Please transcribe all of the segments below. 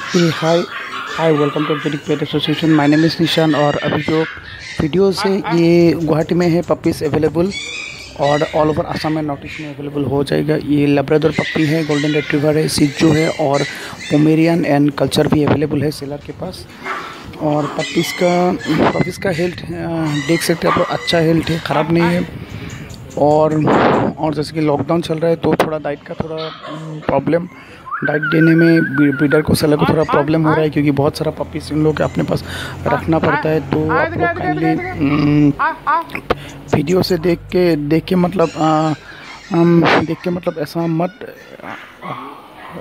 Hi hi welcome to pet pet association. My name is Nishan. और अभी जो videos है ये गुवाहाटी में है पपीज़ अवेलेबल और ऑल ओवर असम में नॉर्थ ईस्ट में अवेलेबल हो जाएगा। ये लेब्राडोर पप्पी है, गोल्डन रिट्रीवर है, सिजू है और पोमेरियन एंड कल्चर भी अवेलेबल है सेलर के पास। और पपीज़ का हेल्थ देख सकते हैं आप, अच्छा हेल्थ है, ख़राब नहीं है। और जैसे कि लॉकडाउन चल रहा है तो थोड़ा डाइट का थोड़ा प्रॉब्लम, डाइट देने में ब्रीडर को सेलर को थोड़ा प्रॉब्लम हो रहा है क्योंकि बहुत सारा पपीज़ इन लोगों के अपने पास रखना पड़ता है। तो आप लोग काइंडली वीडियो से देख के मतलब ऐसा मत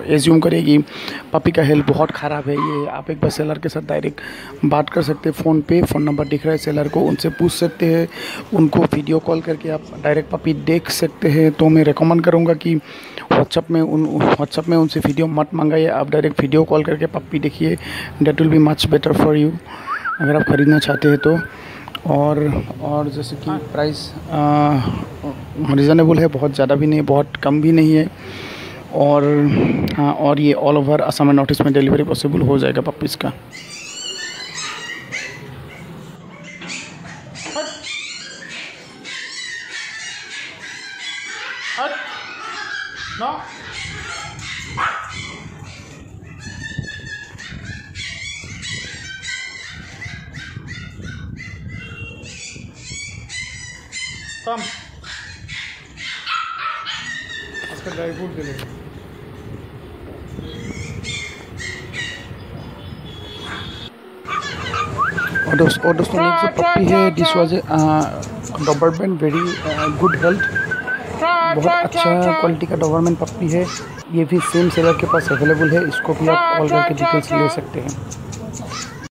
एज्यूम करिए कि पपी का हेल्थ बहुत ख़राब है। ये आप एक बार सेलर के साथ डायरेक्ट बात कर सकते हैं, फ़ोन नंबर दिख रहा है सेलर को, उनसे पूछ सकते हैं। उनको वीडियो कॉल करके आप डायरेक्ट पपी देख सकते हैं। तो मैं रिकमेंड करूँगा कि व्हाट्सअप में उनसे वीडियो मत मंगाइए, आप डायरेक्ट वीडियो कॉल करके पपी देखिए। That will be much better for you अगर आप ख़रीदना चाहते हैं तो। और जैसे कि प्राइस रिजनेबल है, बहुत ज़्यादा भी नहीं, बहुत कम भी नहीं है। और ये all over Assam and north east में डिलीवरी पॉसिबल हो जाएगा पपीज़ का। कम इसका ड्राई फ्रूट दे लेंगे। और दोस्तों एक जो पप्पी है, this was Doberman, very good health, बहुत अच्छा क्वालिटी का डॉबरमैन पप्पी है। ये भी सेम सेलर के पास अवेलेबल है, इसको भी आप कॉल करके डिटेल्स ले सकते हैं।